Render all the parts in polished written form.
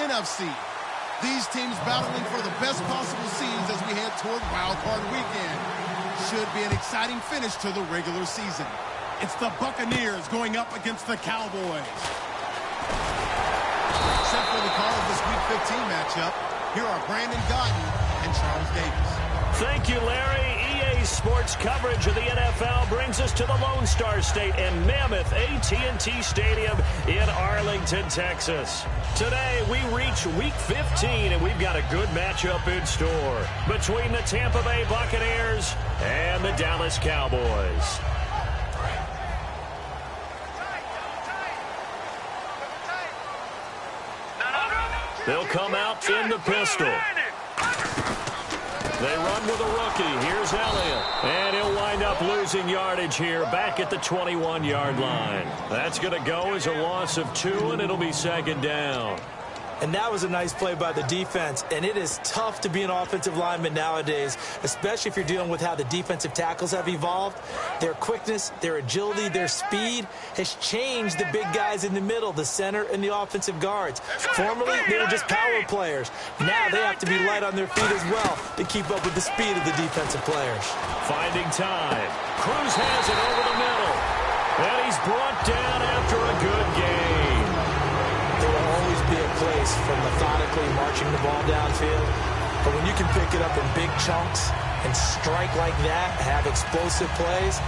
NFC. These teams battling for the best possible seeds as we head toward Wild Card Weekend. Should be an exciting finish to the regular season. It's the Buccaneers going up against the Cowboys. Set for the call of this Week 15 matchup, here are Brandon Gaudin and Charles Davis. Thank you, Larry. EA Sports coverage of the NFL brings us to the Lone Star State and Mammoth AT&T Stadium in Arlington, Texas. Today, we reach Week 15, and we've got a good matchup in store between the Tampa Bay Buccaneers and the Dallas Cowboys. They'll come out in the pistol. They run with a rookie. Here's Elliott. And he'll wind up losing yardage here back at the 21-yard line. That's going to go as a loss of 2, and it'll be second down. And that was a nice play by the defense. And it is tough to be an offensive lineman nowadays, especially if you're dealing with how the defensive tackles have evolved. Their quickness, their agility, their speed has changed the big guys in the middle, the center, and the offensive guards. Formerly, they were just power players. Now they have to be light on their feet as well to keep up with the speed of the defensive players. Finding time. Cruz has it over the middle. And he's brought down after a good game. There will always be a place for methodically marching the ball downfield. But when you can pick it up in big chunks and strike like that, have explosive plays,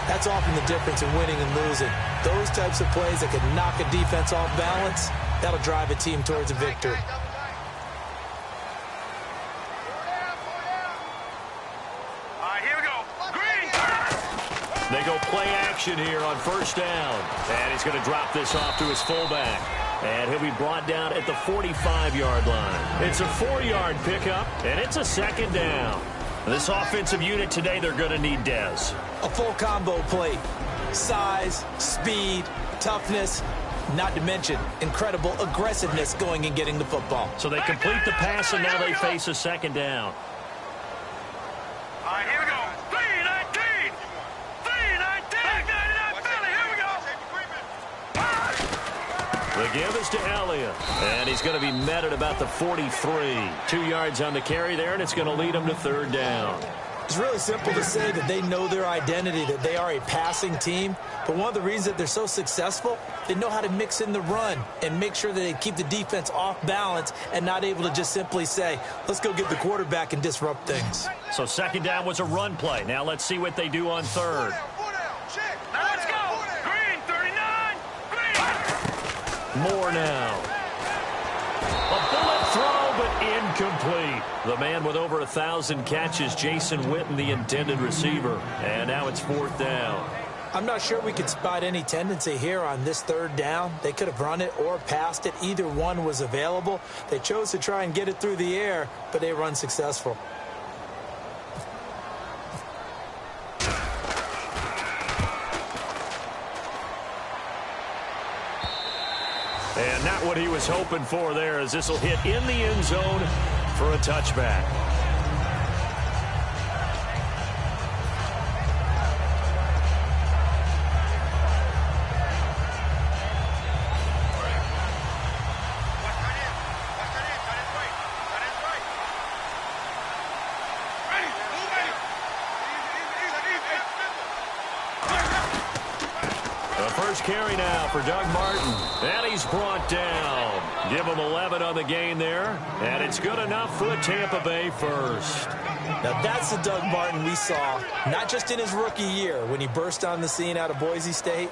that's often the difference in winning and losing. Those types of plays that can knock a defense off balance, that'll drive a team towards a victory. They go play action here on first down. And he's going to drop this off to his fullback. And he'll be brought down at the 45-yard line. It's a 4-yard pickup, and it's a second down. This offensive unit today, they're going to need Dez. A full combo plate. Size, speed, toughness, not to mention incredible aggressiveness going and getting the football. So they complete the pass, and now they face a second down. All right, here we go. 3-19. 3-19. Here we go. The give is to Elliott, and he's going to be met at about the 43. 2 yards on the carry there, and it's going to lead him to third down. It's really simple to say that they know their identity, that they are a passing team. But one of the reasons that they're so successful, they know how to mix in the run and make sure that they keep the defense off balance and not able to just simply say, let's go get the quarterback and disrupt things. So second down was a run play. Now let's see what they do on third. Now let's go. Green, 39. Green. More now. A bullet throw, but incomplete. The man with over 1,000 catches, Jason Witten, the intended receiver. And now it's fourth down. I'm not sure we could spot any tendency here on this third down. They could have run it or passed it. Either one was available. They chose to try and get it through the air, but they were unsuccessful. And not what he was hoping for there, as this will hit in the end zone for a touchback. Carry now for Doug Martin, and he's brought down. Give him 11 on the game there, and it's good enough for a Tampa Bay first. Now that's the Doug Martin we saw, not just in his rookie year when he burst on the scene out of Boise State,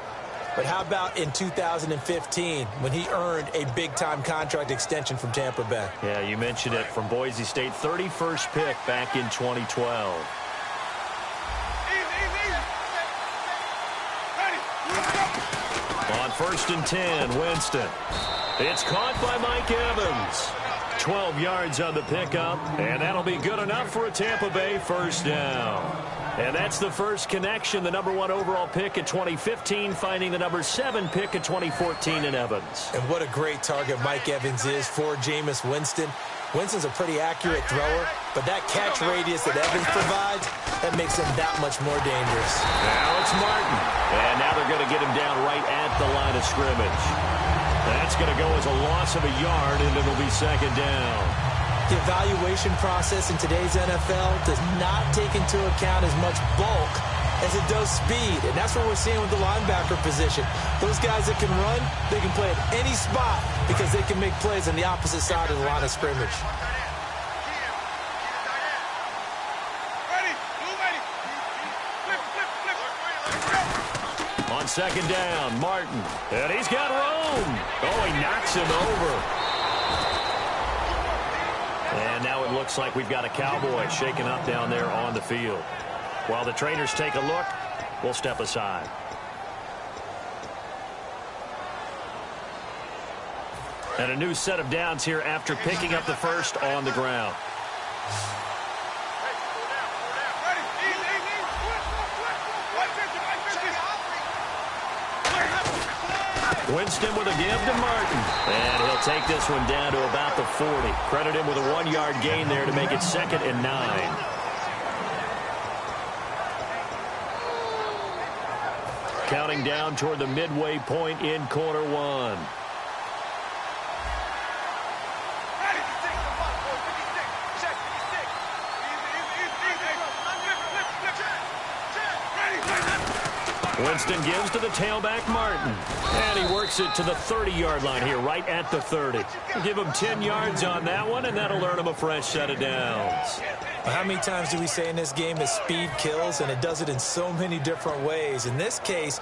but how about in 2015 when he earned a big-time contract extension from Tampa Bay? Yeah, you mentioned it, from Boise State, 31st pick back in 2012. On first and 10, Winston. It's caught by Mike Evans. 12 yards on the pickup, and that'll be good enough for a Tampa Bay first down. And that's the first connection, the number 1 overall pick in 2015, finding the number 7 pick in 2014 in Evans. And what a great target Mike Evans is for Jameis Winston. Winston's a pretty accurate thrower, but that catch radius that Evans provides, that makes him that much more dangerous. Now it's Martin. And now they're going to get him down right at the line of scrimmage. That's going to go as a loss of a yard, and it'll be second down. The evaluation process in today's NFL does not take into account as much bulk as it does speed, and that's what we're seeing with the linebacker position. Those guys that can run, they can play at any spot because they can make plays on the opposite side of the line of scrimmage. On second down, Martin, and he's got room. Oh, he knocks him over. And now it looks like we've got a Cowboy shaken up down there on the field. While the trainers take a look, we'll step aside. And a new set of downs here after picking up the first on the ground. Winston with a give to Martin. And he'll take this one down to about the 40. Credit him with a 1-yard gain there to make it 2nd and 9. Counting down toward the midway point in quarter 1. Winston gives to the tailback, Martin. And he works it to the 30-yard line here, right at the 30. Give him 10 yards on that one, and that'll earn him a fresh set of downs. How many times do we say in this game that speed kills, and it does it in so many different ways? In this case,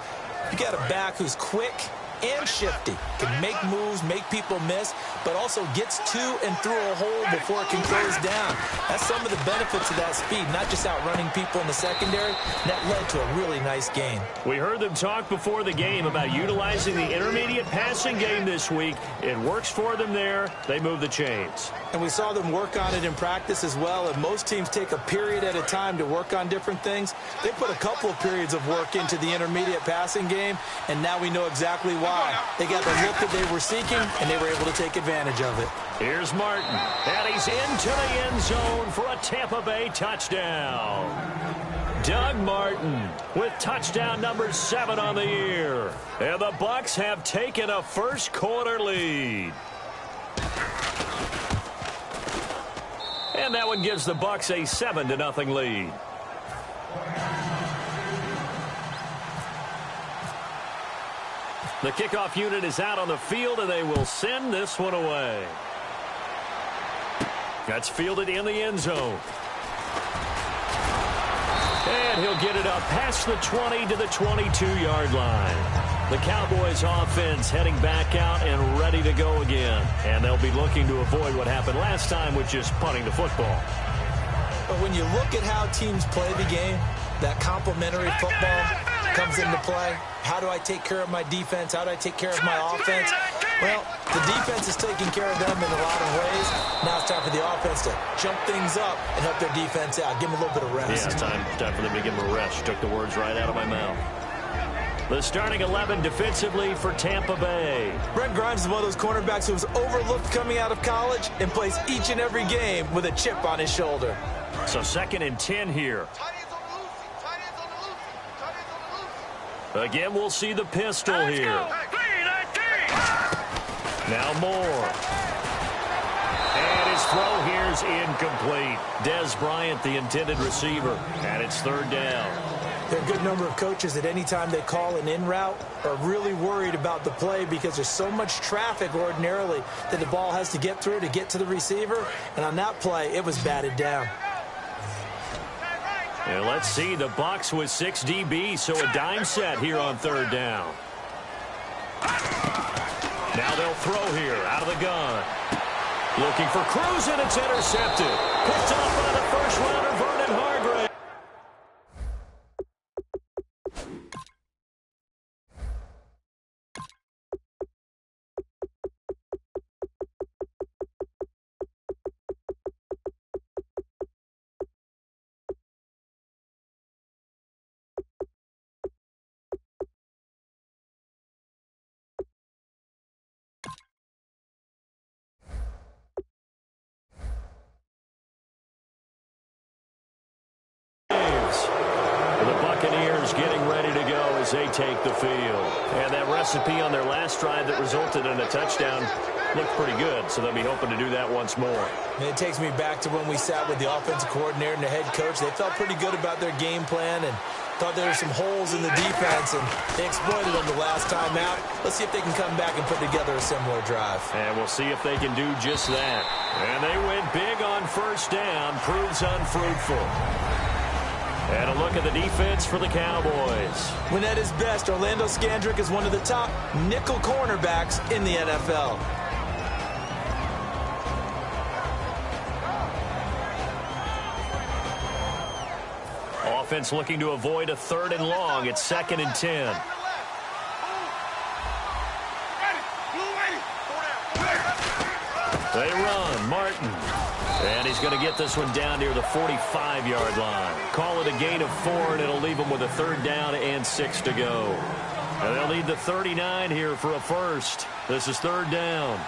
you got a back who's quick and shifty, can make moves, make people miss, but also gets to and through a hole before it can close down. That's some of the benefits of that speed, not just outrunning people in the secondary. That led to a really nice gain. We heard them talk before the game about utilizing the intermediate passing game this week. It works for them there. They move the chains. And we saw them work on it in practice as well, and most teams take a period at a time to work on different things. They put a couple of periods of work into the intermediate passing game, and now we know exactly why. They got the look that they were seeking, and they were able to take advantage of it. Here's Martin, and he's into the end zone for a Tampa Bay touchdown. Doug Martin with touchdown number 7 on the year. And the Bucs have taken a first-quarter lead. And that one gives the Bucs a 7-0 lead. The kickoff unit is out on the field, and they will send this one away. That's fielded in the end zone. And he'll get it up past the 20 to the 22-yard line. The Cowboys offense heading back out and ready to go again. And they'll be looking to avoid what happened last time, which is punting the football. But when you look at how teams play the game, that complementary football comes into play. How do I take care of my defense? How do I take care of my offense? Well, the defense is taking care of them in a lot of ways. Now it's time for the offense to jump things up and help their defense out. Give them a little bit of rest. Yeah, time for them to give them a rest. You took the words right out of my mouth. The starting 11 defensively for Tampa Bay. Brent Grimes is one of those cornerbacks who was overlooked coming out of college and plays each and every game with a chip on his shoulder. So 2nd and 10 here. Again, we'll see the pistol here. Now Moore. And his throw here's incomplete. Des Bryant, the intended receiver. And it's 3rd down. There are a good number of coaches at any time they call an in route are really worried about the play because there's so much traffic ordinarily that the ball has to get through to get to the receiver. And on that play, it was batted down. And let's see, the Bucs with 6 DBs, so a dime set here on 3rd down. Now they'll throw here out of the gun. Looking for Cruz, and it's intercepted. Picked off by the first rounder, Vernon Hargrave. as they take the field. And that recipe on their last drive that resulted in a touchdown looked pretty good, so they'll be hoping to do that once more. And it takes me back to when we sat with the offensive coordinator and the head coach. They felt pretty good about their game plan and thought there were some holes in the defense, and they exploited them the last time out. Let's see if they can come back and put together a similar drive. And we'll see if they can do just that. And they went big on first down, proves unfruitful. And a look at the defense for the Cowboys. When at his best, Orlando Scandrick is one of the top nickel cornerbacks in the NFL. Offense looking to avoid a 3rd and long. It's 2nd and 10. They run. Martin. And he's going to get this one down near the 45-yard line. Call it a gain of 4, and it'll leave him with a 3rd down and 6 to go. And they'll need the 39 here for a first. This is 3rd down.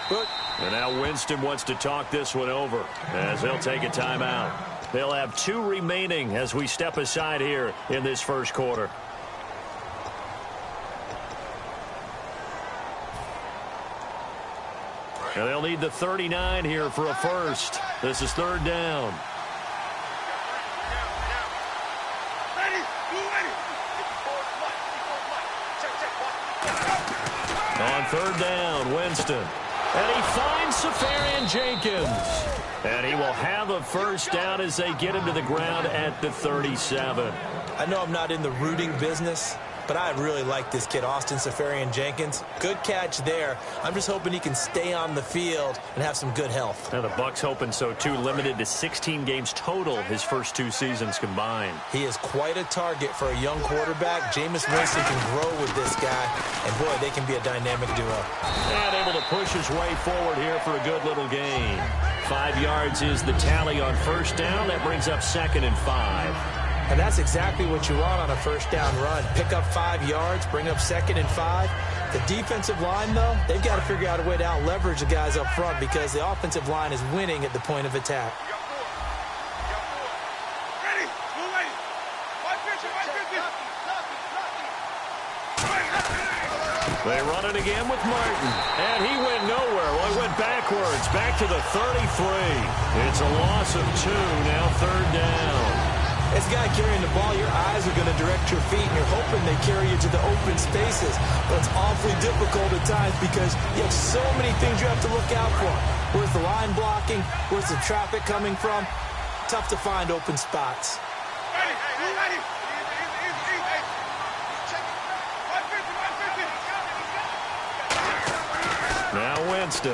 And now Winston wants to talk this one over as he'll take a timeout. They'll have 2 remaining as we step aside here in this first quarter. And they'll need the 39 here for a first. This is 3rd down. On 3rd down, Winston. And he finds Safarian Jenkins. And he will have a first down as they get him to the ground at the 37. I know I'm not in the rooting business, but I really like this kid, Austin Safarian Jenkins. Good catch there. I'm just hoping he can stay on the field and have some good health. Now the Bucs hoping so too. Limited to 16 games total his first 2 seasons combined. He is quite a target for a young quarterback. Jameis Winston can grow with this guy, and boy, they can be a dynamic duo. And able to push his way forward here for a good little gain. 5 yards is the tally on first down. That brings up 2nd and 5. And that's exactly what you want on a first down run. Pick up 5 yards, bring up 2nd and 5. The defensive line, though, they've got to figure out a way to out-leverage the guys up front because the offensive line is winning at the point of attack. They run it again with Martin. And he went nowhere. Well, he went backwards, back to the 33. It's a loss of 2, now 3rd down. This guy carrying the ball, your eyes are going to direct your feet, and you're hoping they carry you to the open spaces. But it's awfully difficult at times because you have so many things you have to look out for. Where's the line blocking? Where's the traffic coming from? Tough to find open spots. Now Winston.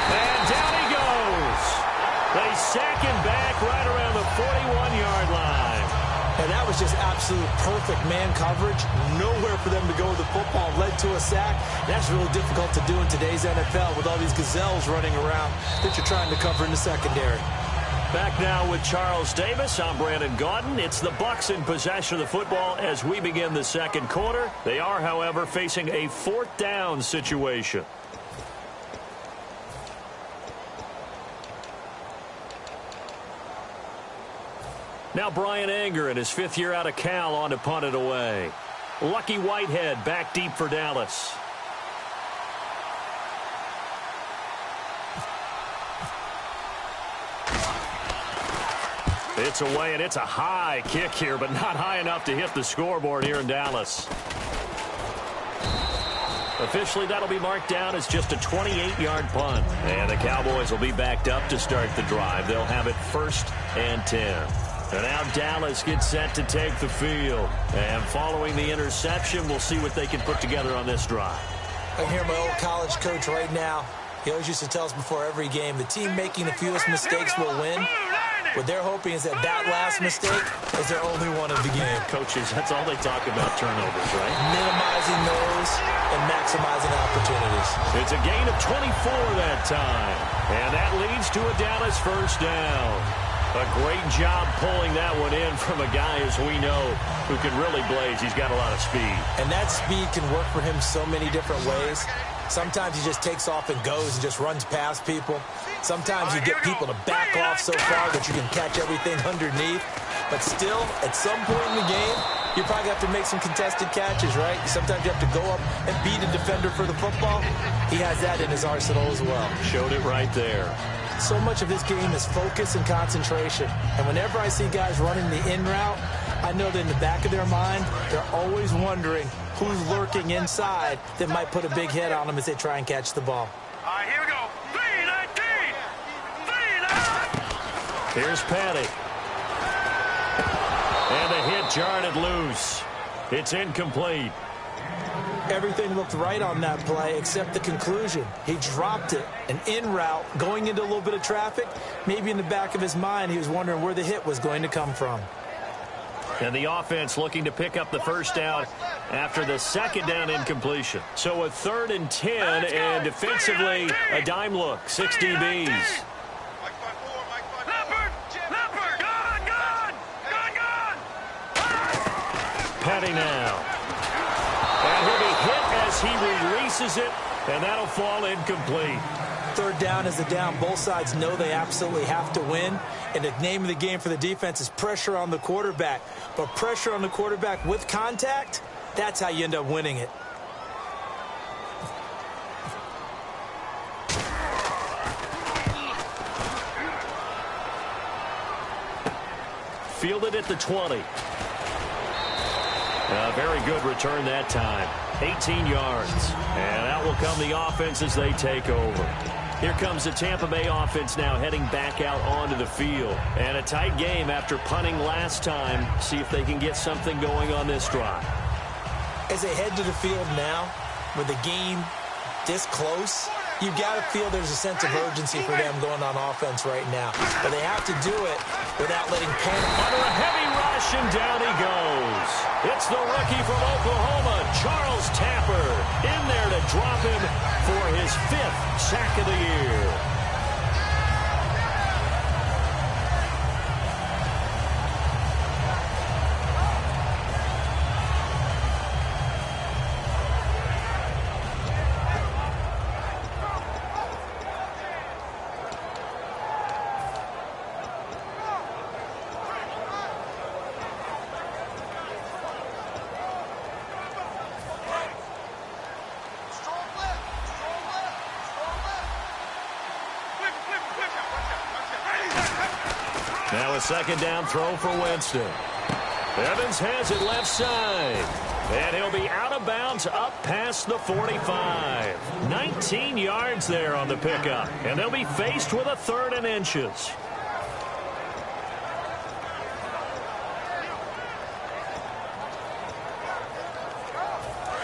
And down he goes. They sack him back right around the 41-yard line. And that was just absolute perfect man coverage. Nowhere for them to go with the football. Led to a sack. That's really difficult to do in today's NFL with all these gazelles running around that you're trying to cover in the secondary. Back now with Charles Davis. I'm Brandon Gaudin. It's the Bucs in possession of the football as we begin the second quarter. They are, however, facing a 4th down situation. Now Brian Anger in his 5th year out of Cal on to punt it away. Lucky Whitehead back deep for Dallas. It's away, and it's a high kick here, but not high enough to hit the scoreboard here in Dallas. Officially, that'll be marked down as just a 28-yard punt. And the Cowboys will be backed up to start the drive. They'll have it 1st and 10. And now Dallas gets set to take the field. And following the interception, we'll see what they can put together on this drive. I hear my old college coach right now. He always used to tell us before every game, the team making the fewest mistakes will win. What they're hoping is that last mistake is their only one of the game. Coaches, that's all they talk about, turnovers, right? Minimizing those and maximizing opportunities. It's a gain of 24 that time. And that leads to a Dallas first down. A great job pulling that one in from a guy, as we know, who can really blaze. He's got a lot of speed. And that speed can work for him so many different ways. Sometimes he just takes off and goes and just runs past people. Sometimes you get people to back off so far that you can catch everything underneath. But still, at some point in the game, You probably have to make some contested catches, right? Sometimes you have to go up and beat a defender for the football. He has that in his arsenal as well. Showed it right there. So much of this game is focus and concentration. And whenever I see guys running the in route, I know that in the back of their mind, they're always wondering who's lurking inside that might put a big hit on them as they try and catch the ball. All right, here we go. 3-19. 3-19. Here's Patty. And the hit jarred it loose. It's incomplete. Everything looked right on that play except the conclusion. He dropped it, an in route, going into a little bit of traffic. Maybe in the back of his mind, he was wondering where the hit was going to come from. And the offense looking to pick up the first down after the second down incompletion. So a 3rd and 10, and defensively, a dime look, 6 DBs. Petty now. And he'll be hit as he releases it, and that'll fall incomplete. 3rd down is a down. Both sides know they absolutely have to win. And the name of the game for the defense is pressure on the quarterback. But pressure on the quarterback with contact, that's how you end up winning it. Fielded at the 20. A very good return that time. 18 yards. And out will come the offense as they take over. Here comes the Tampa Bay offense now heading back out onto the field. And a tight game after punting last time. See if they can get something going on this drive. As they head to the field now, with the game this close, you've got to feel there's a sense of urgency for them going on offense right now. But they have to do it without letting panic. Under a heavy rush, and down he goes. It's the rookie from Oklahoma, Charles Tapper, in there to drop him for his 5th sack of the year. Now a 2nd down throw for Winston. Evans has it left side. And he'll be out of bounds up past the 45. 19 yards there on the pickup. And they'll be faced with a 3rd and inches.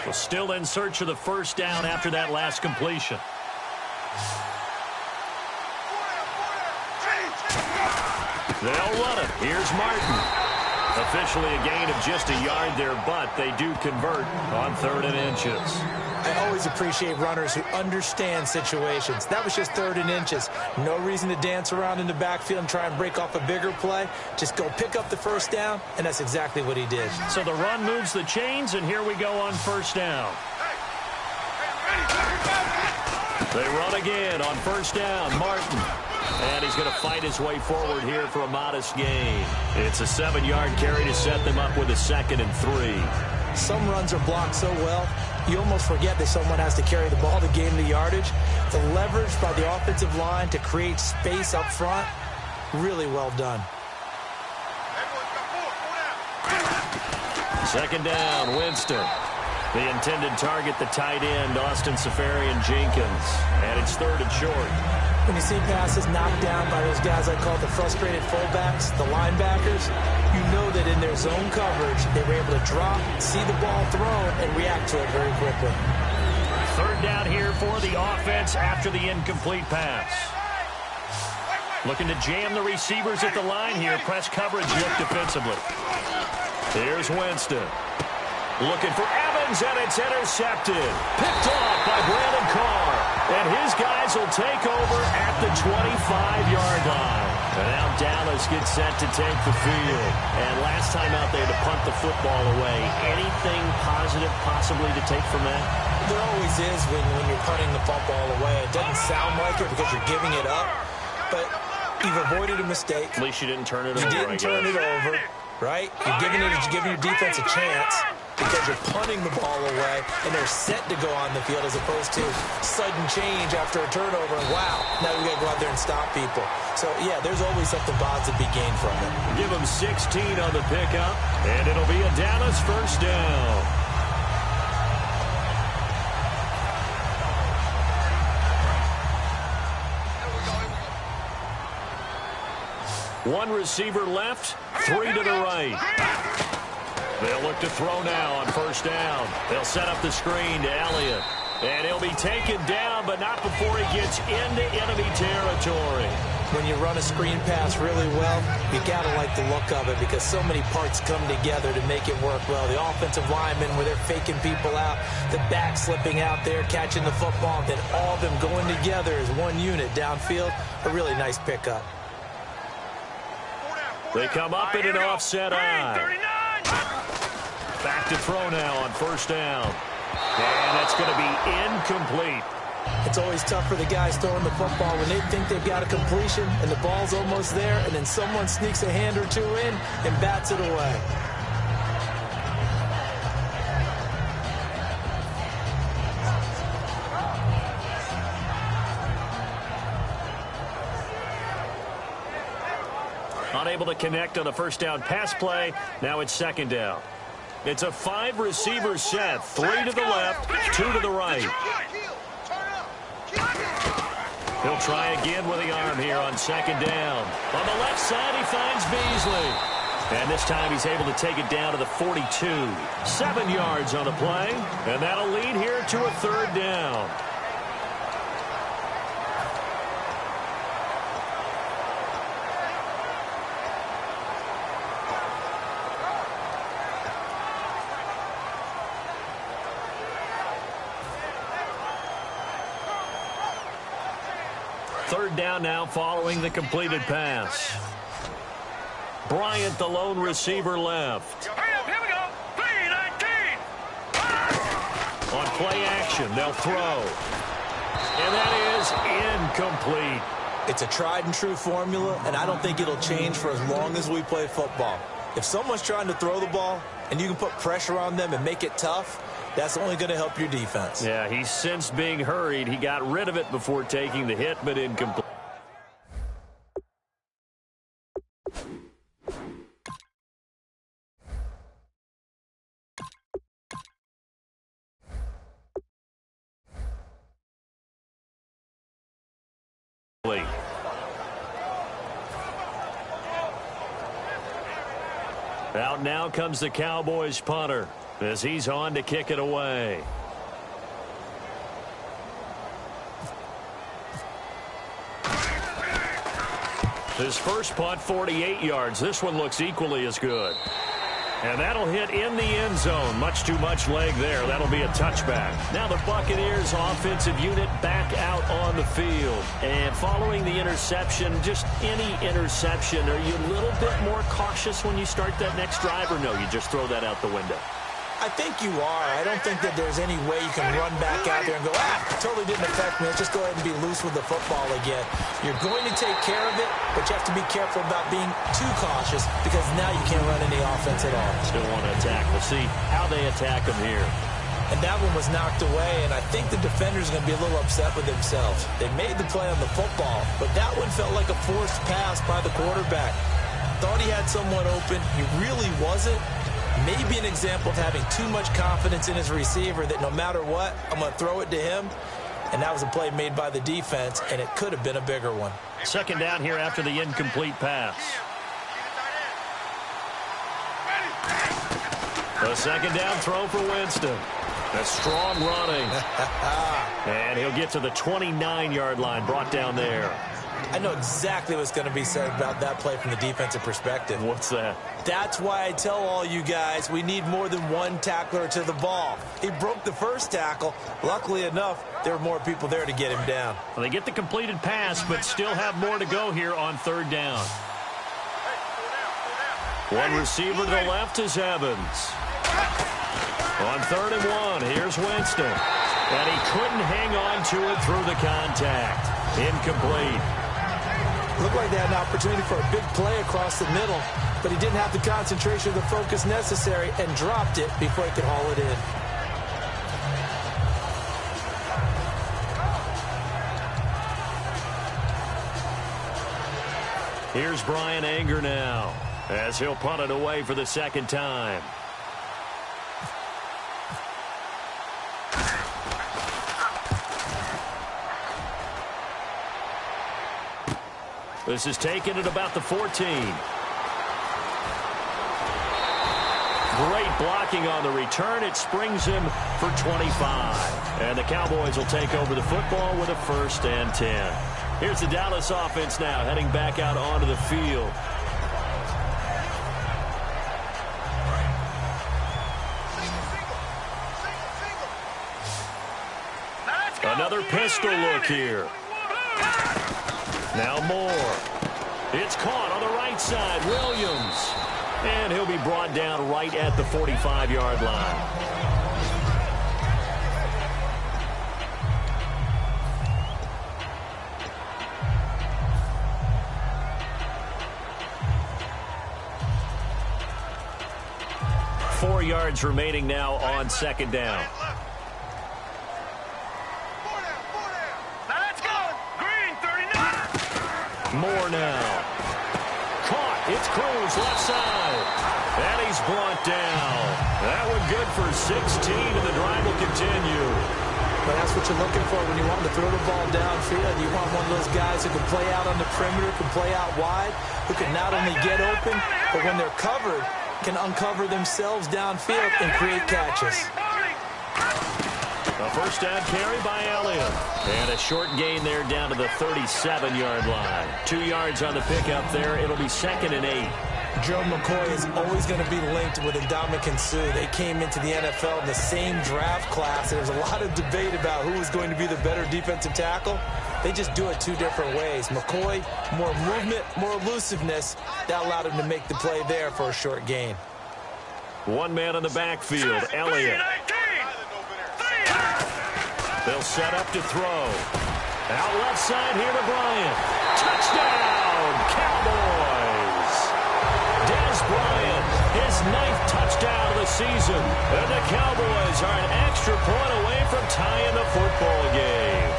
Well, still in search of the first down after that last completion. They'll run it. Here's Martin. Officially a gain of just a yard there, but they do convert on 3rd and inches. I always appreciate runners who understand situations. That was just 3rd and inches. No reason to dance around in the backfield and try and break off a bigger play. Just go pick up the first down, and that's exactly what he did. So the run moves the chains, and here we go on first down. They run again on first down. Martin. And he's going to fight his way forward here for a modest gain. It's a 7-yard carry to set them up with a 2nd and 3. Some runs are blocked so well, you almost forget that someone has to carry the ball to gain the yardage. The leverage by the offensive line to create space up front, really well done. 2nd down, Winston. The intended target, the tight end, Austin Safarian-Jenkins. And it's 3rd and short. When you see passes knocked down by those guys I call the frustrated fullbacks, the linebackers, you know that in their zone coverage, they were able to drop, see the ball thrown, and react to it very quickly. 3rd down here for the offense after the incomplete pass. Looking to jam the receivers at the line here. Press coverage look defensively. Here's Winston. Looking for Evans, and it's intercepted. Picked off by Brandon Carr. And his guys will take over at the 25-yard line. And now Dallas gets set to take the field. And last time out they had to punt the football away. Anything positive possibly to take from that? There always is when you're punting the football away. It doesn't sound like it because you're giving it up. But you've avoided a mistake. At least you didn't turn it over. You didn't turn it over. right? You're giving your defense a chance because you're punting the ball away, and they're set to go on the field as opposed to sudden change after a turnover. And wow, now we got to go out there and stop people. So, yeah, there's always something positive to be gained from it. Give them 16 on the pickup, and it'll be a Dallas first down. One receiver left, 3 to the right. They'll look to throw now on first down. They'll set up the screen to Elliott. And he'll be taken down, but not before he gets into enemy territory. When you run a screen pass really well, you got to like the look of it because so many parts come together to make it work well. The offensive linemen, where they're faking people out, the back slipping out there, catching the football, then all of them going together as one unit downfield. A really nice pickup. They come up in an offset eye. Back to throw now on first down. And that's going to be incomplete. It's always tough for the guys throwing the football when they think they've got a completion and the ball's almost there, and then someone sneaks a hand or two in and bats it away. Unable to connect on the first down pass play. Now it's second down. It's a 5-receiver set. 3 to the left, 2 to the right. He'll try again with the arm here on second down. On the left side, he finds Beasley. And this time he's able to take it down to the 42. 7 yards on the play. And that'll lead here to a third down. Third down now following the completed pass. Bryant, the lone receiver, left. Here we go. 3-19. On play action, they'll throw. And that is incomplete. It's a tried and true formula, and I don't think it'll change for as long as we play football. If someone's trying to throw the ball and you can put pressure on them and make it tough, that's only going to help your defense. Yeah, he's since being hurried. He got rid of it before taking the hit, but incomplete. Out now comes the Cowboys punter as he's on to kick it away. His first punt, 48 yards. This one looks equally as good. And that'll hit in the end zone. Much too much leg there. That'll be a touchback. Now the Buccaneers offensive unit back out on the field. And following the interception, just any interception, are you a little bit more cautious when you start that next drive, or no, you just throw that out the window? I think you are. I don't think that there's any way you can run back out there and go, totally didn't affect me. Let's just go ahead and be loose with the football again. You're going to take care of it, but you have to be careful about being too cautious because now you can't run any offense at all. Still want to attack. We'll see how they attack them here. And that one was knocked away, and I think the defenders are going to be a little upset with themselves. They made the play on the football, but that one felt like a forced pass by the quarterback. Thought he had someone open. He really wasn't. Maybe an example of having too much confidence in his receiver that no matter what, I'm going to throw it to him. And that was a play made by the defense, and it could have been a bigger one. Second down here after the incomplete pass. A second down throw for Winston. That's strong running. And he'll get to the 29-yard line, brought down there. I know exactly what's going to be said about that play from the defensive perspective. What's that? That's why I tell all you guys we need more than one tackler to the ball. He broke the first tackle. Luckily enough, there were more people there to get him down. Well, they get the completed pass, but still have more to go here on third down. One receiver to the left is Evans. On 3rd and 1, here's Winston. And he couldn't hang on to it through the contact. Incomplete. Looked like they had an opportunity for a big play across the middle. but he didn't have the concentration or the focus necessary and dropped it before he could haul it in. Here's Brian Anger now, as he'll punt it away for the second time. This is taken at about the 14. Great blocking on the return. It springs him for 25. And the Cowboys will take over the football with a 1st and 10. Here's the Dallas offense now, heading back out onto the field. Another pistol look here. Now Moore. It's caught on the right side. Williams. And he'll be brought down right at the 45-yard line. Four yards remaining now on second down. Let's go. Green 39. Moore now. Caught. It's Cruz left side. And he's brought down. That one good for 16, and the drive will continue. But that's what you're looking for when you want to throw the ball downfield. You want one of those guys who can play out on the perimeter, can play out wide, who can not only get open, but when they're covered, can uncover themselves downfield and create catches. A first down carry by Elliott. And a short gain there down to the 37-yard line. 2 yards on the pickup there. It'll be 2nd and 8. Joe McCoy is always going to be linked with Ndamukong Suh. They came into the NFL in the same draft class. There's a lot of debate about who was going to be the better defensive tackle. They just do it 2 different ways. McCoy, more movement, more elusiveness. That allowed him to make the play there for a short gain. One man in the backfield, Elliott. They'll set up to throw. Out left side here to Bryant. Touchdown, Cowboys. Dez Bryant, his 9th touchdown of the season. And the Cowboys are an extra point away from tying the football game.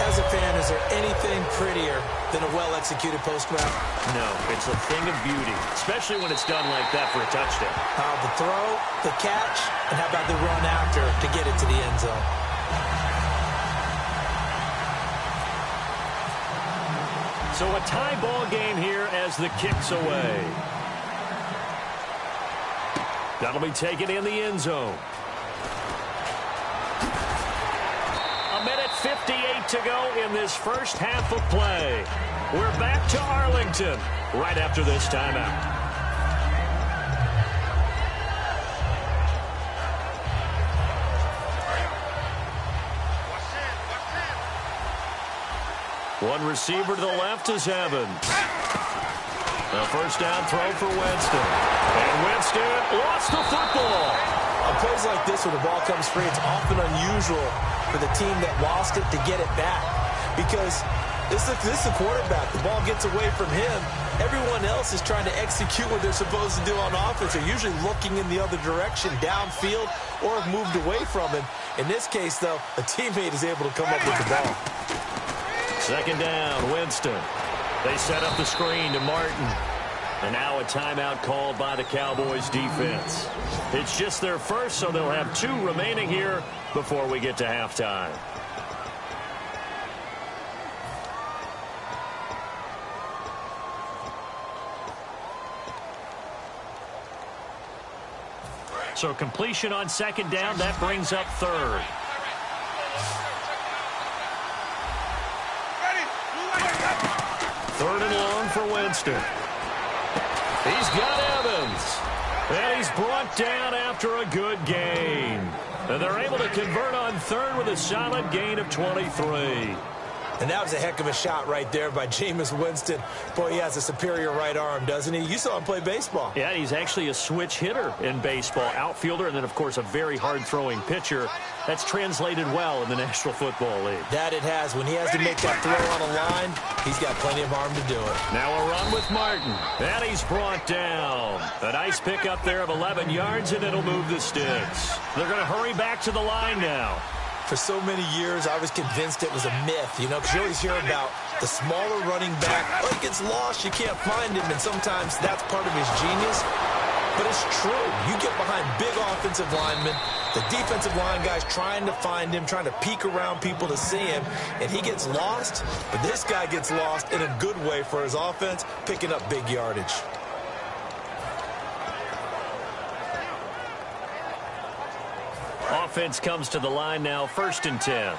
As a fan, is there anything prettier than a well-executed post route? No, it's a thing of beauty, especially when it's done like that for a touchdown. The throw, the catch, and how about the run after to get it to the end zone? So a tie ball game here as the kick's away. That'll be taken in the end zone. 1:58 to go in this first half of play. We're back to Arlington right after this timeout. One receiver to the left is Evans. A first down throw for Winston. And Winston lost the football. On plays like this where the ball comes free, it's often unusual for the team that lost it to get it back. Because this is the quarterback. The ball gets away from him. Everyone else is trying to execute what they're supposed to do on offense. They're usually looking in the other direction, downfield, or have moved away from him. In this case, though, a teammate is able to come up with the ball. Second down, Winston. They set up the screen to Martin. And now a timeout called by the Cowboys defense. It's just their first, so they'll have 2 remaining here before we get to halftime. So completion on second down, that brings up 3rd. Third and long for Winston. He's got Evans. And he's brought down after a good gain. And they're able to convert on 3rd with a solid gain of 23. And that was a heck of a shot right there by Jameis Winston. Boy, he has a superior right arm, doesn't he? You saw him play baseball. Yeah, he's actually a switch hitter in baseball. Outfielder and then, of course, a very hard-throwing pitcher. That's translated well in the National Football League. That it has. When he has to make that throw on a line, he's got plenty of arm to do it. Now a run with Martin. And he's brought down. A nice pick up there of 11 yards, and it'll move the sticks. They're going to hurry back to the line now. For so many years, I was convinced it was a myth, you know, because you always hear about the smaller running back. Oh, he gets lost, you can't find him, and sometimes that's part of his genius. But it's true. You get behind big offensive linemen, the defensive line guys trying to find him, trying to peek around people to see him, and he gets lost. But this guy gets lost in a good way for his offense, picking up big yardage. Offense comes to the line now, 1st and 10.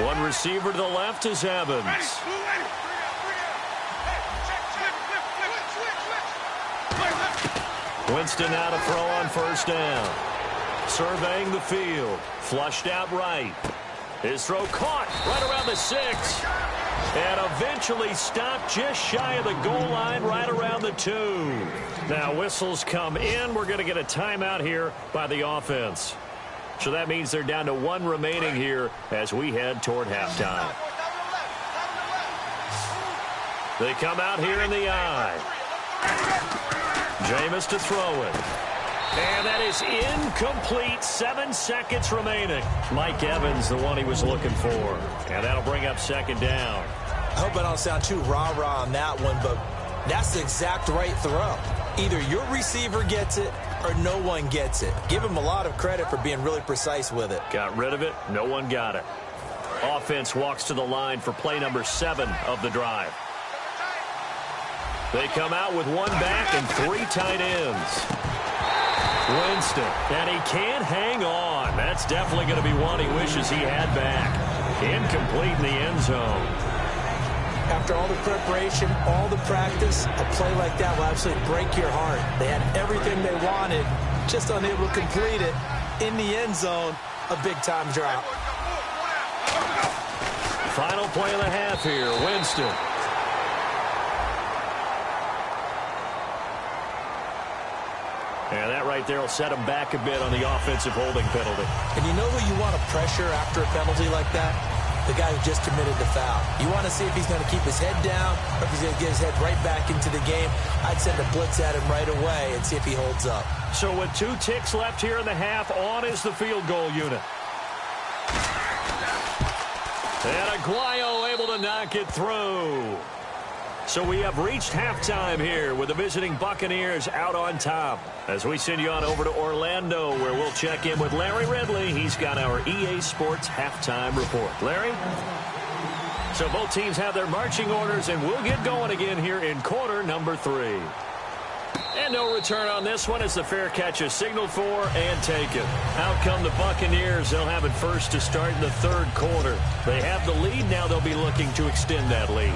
One receiver to the left is Evans. Winston now to throw on 1st down. Surveying the field. Flushed out right. His throw caught right around the 6. And eventually stopped just shy of the goal line right around the 2. Now whistles come in. We're going to get a timeout here by the offense. So that means they're down to 1 remaining here as we head toward halftime. They come out here in the eye. Jameis to throw it. And that is incomplete. 7 seconds remaining. Mike Evans, the one he was looking for. And that'll bring up 2nd down. I hope I don't sound too rah-rah on that one, but that's the exact right throw. Either your receiver gets it or no one gets it. Give him a lot of credit for being really precise with it. Got rid of it. No one got it. Offense walks to the line for play number 7 of the drive. They come out with 1 back and 3 tight ends. Winston, and he can't hang on. That's definitely going to be one he wishes he had back. Incomplete in the end zone. After all the preparation, all the practice, a play like that will absolutely break your heart. They had everything they wanted, just unable to complete it. In the end zone, a big-time drop. Final play of the half here, Winston. And that right there will set him back a bit on the offensive holding penalty. And you know who you want to pressure after a penalty like that? The guy who just committed the foul. You want to see if he's going to keep his head down or if he's going to get his head right back into the game. I'd send a blitz at him right away and see if he holds up. So with 2 ticks left here in the half, on is the field goal unit. And Aguayo able to knock it through. So we have reached halftime here with the visiting Buccaneers out on top. As we send you on over to Orlando, where we'll check in with Larry Ridley. He's got our EA Sports halftime report. Larry? So both teams have their marching orders, and we'll get going again here in quarter number 3. And no return on this one as the fair catch is signaled for and taken. Out come the Buccaneers. They'll have it first to start in the 3rd quarter. They have the lead. Now they'll be looking to extend that lead.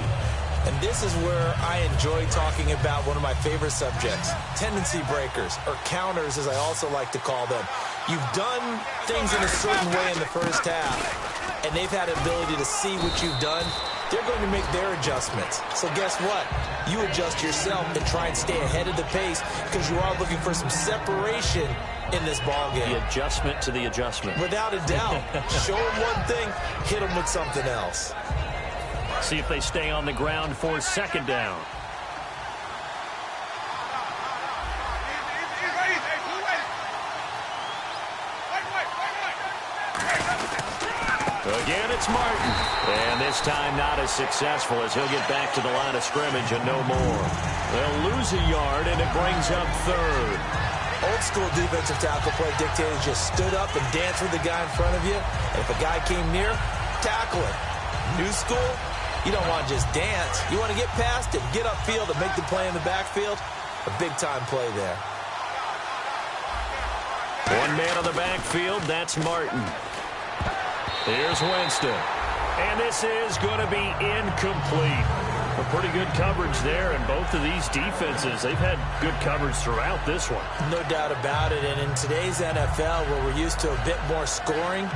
And this is where I enjoy talking about one of my favorite subjects, tendency breakers, or counters as I also like to call them. You've done things in a certain way in the first half, and they've had the ability to see what you've done. They're going to make their adjustments. So guess what? You adjust yourself and try and stay ahead of the pace because you are looking for some separation in this ballgame. The adjustment to the adjustment. Without a doubt. Show them one thing, hit them with something else. See if they stay on the ground for 2nd down. Again, it's Martin. And this time not as successful as he'll get back to the line of scrimmage and no more. They'll lose a yard, and it brings up 3rd. Old school defensive tackle play dictated just stood up and danced with the guy in front of you. And if a guy came near, tackle him. New school, you don't want to just dance. You want to get past it, get upfield, and make the play in the backfield. A big-time play there. 1 man on the backfield, that's Martin. Here's Winston. And this is going to be incomplete. A pretty good coverage there, and both of these defenses, they've had good coverage throughout this one. No doubt about it, and in today's NFL, where we're used to a bit more scoring,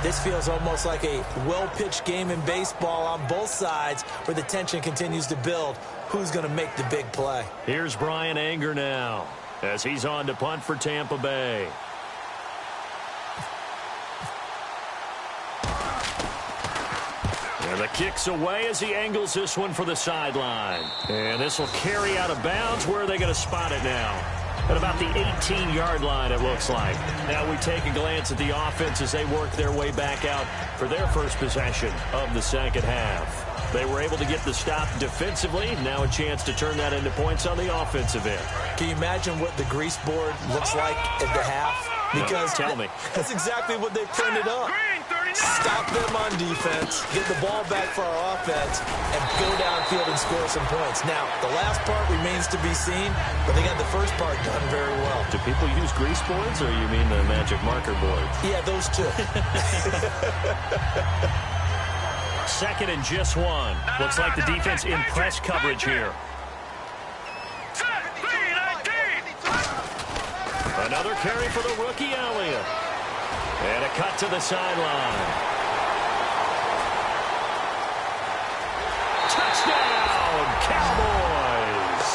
This feels almost like a well-pitched game in baseball on both sides where the tension continues to build. Who's going to make the big play? Here's Brian Anger now as he's on to punt for Tampa Bay. And the kick's away as he angles this one for the sideline. And this will carry out of bounds. Where are they going to spot it now? At about the 18-yard line, it looks like. Now we take a glance at the offense as they work their way back out for their first possession of the second half. They were able to get the stop defensively. Now a chance to turn that into points on the offensive end. Can you imagine what the grease board looks like at the half? Because tell me. That's exactly what they printed up. Stop them on defense, get the ball back for our offense, and go downfield and score some points. Now, the last part remains to be seen, but they got the first part done very well. Do people use grease boards, or you mean the magic marker boards? Yeah, those two. Second and just one. Looks like the defense in press coverage here. Another carry for the rookie Elliott. And a cut to the sideline. Touchdown, Cowboys!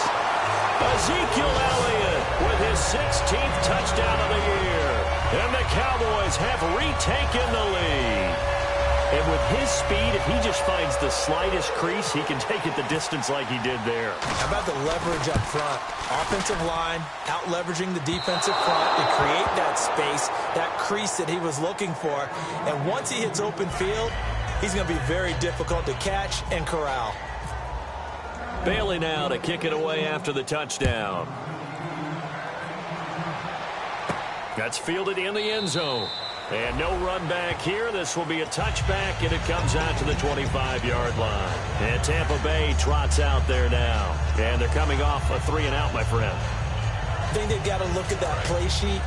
Ezekiel Elliott with his 16th touchdown of the year. And the Cowboys have retaken the lead. And with his speed, if he just finds the slightest crease, he can take it the distance like he did there. How about the leverage up front? Offensive line out-leveraging the defensive front to create that space, that crease that he was looking for. And once he hits open field, he's going to be very difficult to catch and corral. Bailey now to kick it away after the touchdown. That's fielded in the end zone. And no run back here. This will be a touchback, and it comes out to the 25-yard line. And Tampa Bay trots out there now. And they're coming off a 3-and-out, my friend. I think they've got to look at that play sheet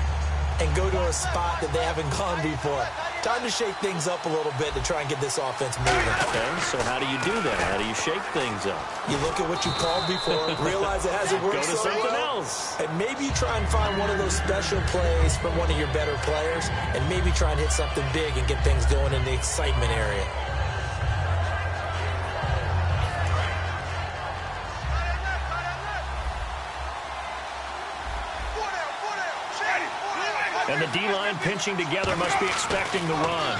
and go to a spot that they haven't gone before. Time to shake things up a little bit to try and get this offense moving. Okay, so how do you do that? How do you shake things up? You look at what you called before, realize it hasn't worked so well. Go to something else. And maybe you try and find one of those special plays from one of your better players, and maybe try and hit something big and get things going in the excitement area. And the D-line pinching together must be expecting the run.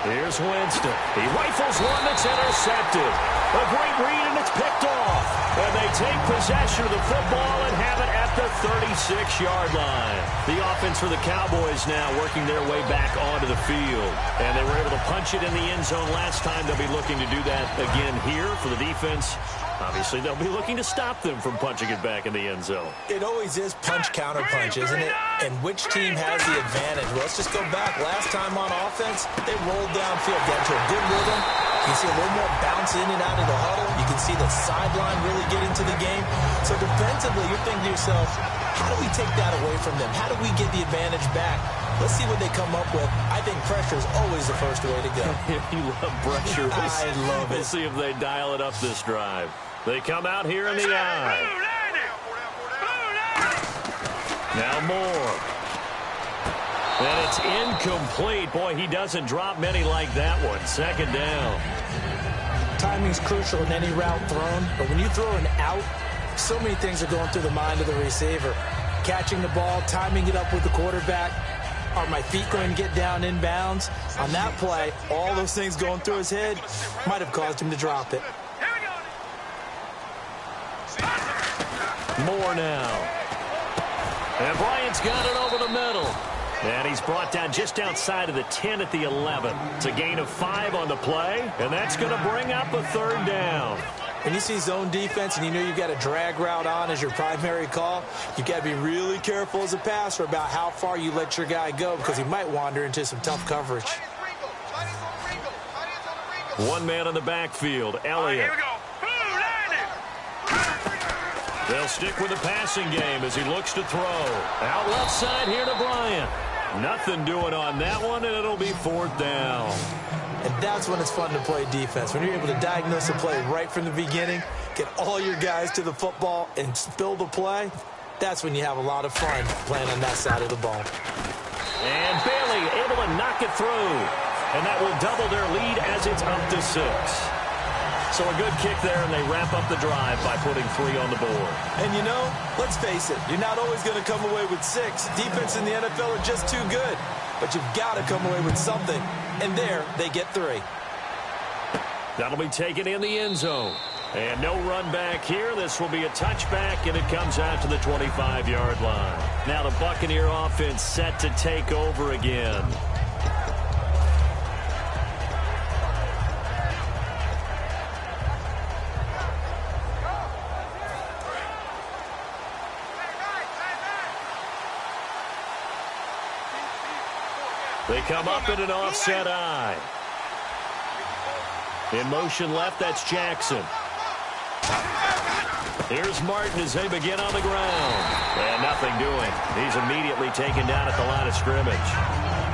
Here's Winston. He rifles one that's intercepted. A great read, and it's picked off. And they take possession of the football and have it at the 36-yard line. The offense for the Cowboys now working their way back onto the field. And they were able to punch it in the end zone last time. They'll be looking to do that again here for the defense. Obviously, they'll be looking to stop them from punching it back in the end zone. It always is punch-counter-punch, isn't it? And which team has the advantage? Well, let's just go back. Last time on offense, they rolled downfield, got to a good rhythm. You can see a little more bounce in and out of the huddle. You can see the sideline really get into the game. So defensively, you're thinking to yourself, how do we take that away from them? How do we get the advantage back? Let's see what they come up with. I think pressure is always the first way to go. You love pressure. I love it. We'll see if they dial it up this drive. They come out here in the eye. Now Moore. And it's incomplete. Boy, he doesn't drop many like that one. Second down. Timing's crucial in any route thrown, but when you throw an out, so many things are going through the mind of the receiver. Catching the ball, timing it up with the quarterback. Are my feet going to get down in bounds? On that play, all those things going through his head might have caused him to drop it. Moore now. And Bryant's got it over the middle. And he's brought down just outside of the 10 at the 11. It's a gain of 5 on the play, and that's going to bring up a third down. When you see zone defense and you know you've got a drag route on as your primary call, you've got to be really careful as a passer about how far you let your guy go because he might wander into some tough coverage. One man in the backfield, Elliott. They'll stick with the passing game as he looks to throw. Out left side here to Bryant. Nothing doing on that one, and it'll be fourth down. And that's when it's fun to play defense. When you're able to diagnose a play right from the beginning, get all your guys to the football, and spill the play, that's when you have a lot of fun playing on that side of the ball. And Bailey able to knock it through. And that will double their lead as it's up to 6. So a good kick there, and they wrap up the drive by putting 3 on the board. And you know, let's face it, you're not always going to come away with 6. Defense in the NFL are just too good. But you've got to come away with something. And there, they get 3. That'll be taken in the end zone. And no run back here. This will be a touchback, and it comes out to the 25-yard line. Now the Buccaneer offense set to take over again. They come up in an offset eye. In motion left, that's Jackson. Here's Martin as they begin on the ground. And nothing doing. He's immediately taken down at the line of scrimmage.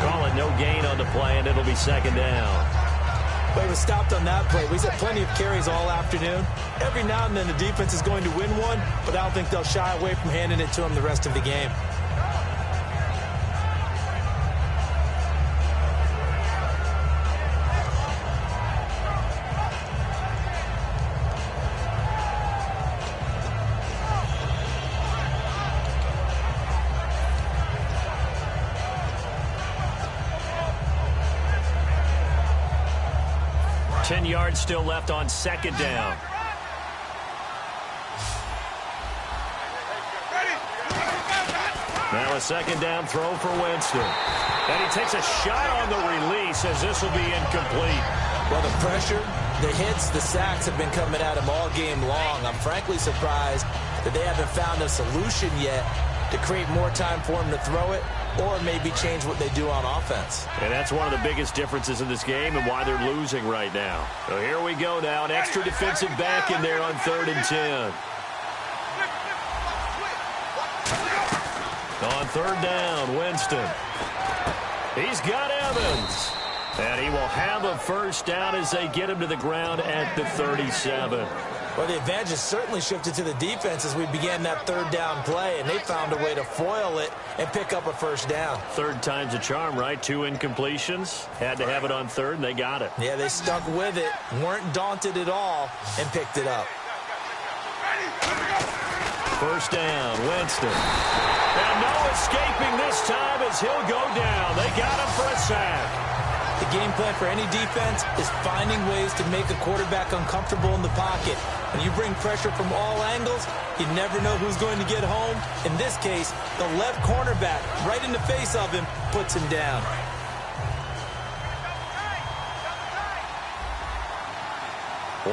Call it no gain on the play, and it'll be 2nd down. But he was stopped on that play. He's had plenty of carries all afternoon. Every now and then the defense is going to win one, but I don't think they'll shy away from handing it to him the rest of the game. Yards still left on 2nd down. Now a 2nd down throw for Winston. And he takes a shot on the release as this will be incomplete. Well, the pressure, the hits, the sacks have been coming at him all game long. I'm frankly surprised that they haven't found a solution yet to create more time for him to throw it, or maybe change what they do on offense. And that's one of the biggest differences in this game and why they're losing right now. So here we go now. An extra defensive back in there on 3rd and 10. On 3rd down, Winston. He's got Evans. And he will have a 1st down as they get him to the ground at the 37. Well, the advantage has certainly shifted to the defense as we began that 3rd down play, and they found a way to foil it and pick up a 1st down. 3rd time's a charm, right? 2 incompletions. Had to have it on 3rd, and they got it. Yeah, they stuck with it, weren't daunted at all, and picked it up. 1st down, Winston. And no escaping this time as he'll go down. They got him for a sack. The game plan for any defense is finding ways to make a quarterback uncomfortable in the pocket. When you bring pressure from all angles, you never know who's going to get home. In this case, the left cornerback, right in the face of him, puts him down.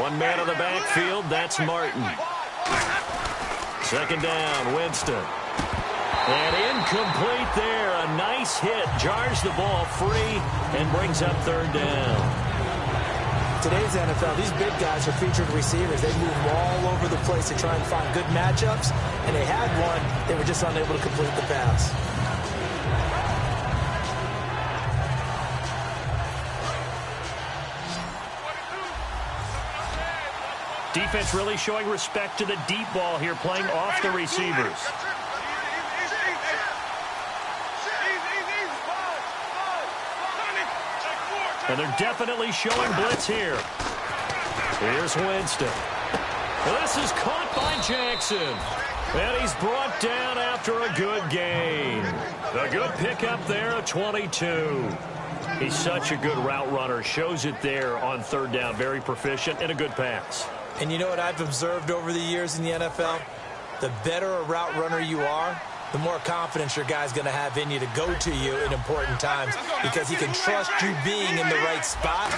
One man on the backfield, that's Martin. 2nd down, Winston. And incomplete there. A nice hit. Jars the ball free and brings up 3rd down. Today's NFL, these big guys are featured receivers. They move all over the place to try and find good matchups. And they had one. They were just unable to complete the pass. Defense really showing respect to the deep ball here, playing off the receivers. And they're definitely showing blitz here. Here's Winston. This is caught by Jackson. And he's brought down after a good gain. A good pickup there at 22. He's such a good route runner. Shows it there on 3rd down. Very proficient and a good pass. And you know what I've observed over the years in the NFL? The better a route runner you are, the more confidence your guy's going to have in you to go to you in important times because he can trust you being in the right spot,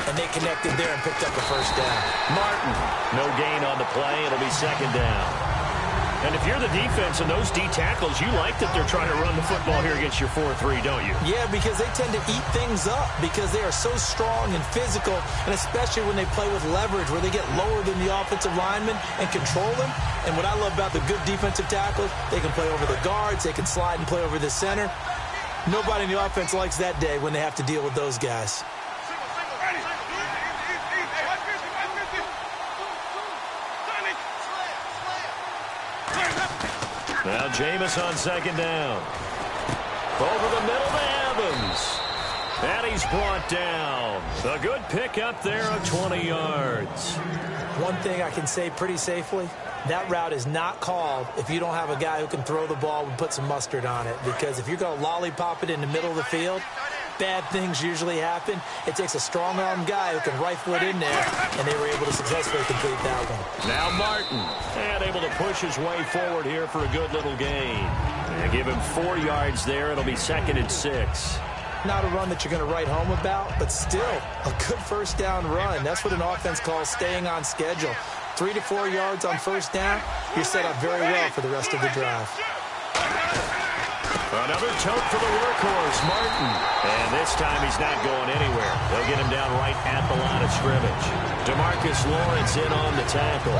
and they connected there and picked up a 1st down. Martin, no gain on the play. It'll be 2nd down. And if you're the defense and those D tackles, you like that they're trying to run the football here against your 4-3, don't you? Yeah, because they tend to eat things up because they are so strong and physical, and especially when they play with leverage where they get lower than the offensive linemen and control them. And what I love about the good defensive tackles, they can play over the guards, they can slide and play over the center. Nobody in the offense likes that day when they have to deal with those guys. Now Jameis on 2nd down. Over the middle to Evans. And he's brought down. A good pickup there of 20 yards. One thing I can say pretty safely, that route is not called if you don't have a guy who can throw the ball and put some mustard on it. Because if you're going to lollipop it in the middle of the field, bad things usually happen. It takes a strong-arm guy who can rifle it in there, and they were able to successfully complete that one. Now Martin, and able to push his way forward here for a good little gain. And give him 4 yards there. It'll be 2nd and 6. Not a run that you're going to write home about, but still a good first down run. That's what an offense calls staying on schedule. 3 to 4 yards on first down, you're set up very well for the rest of the drive. Another tote for the workhorse, Martin. And this time he's not going anywhere. They'll get him down right at the line of scrimmage. DeMarcus Lawrence in on the tackle.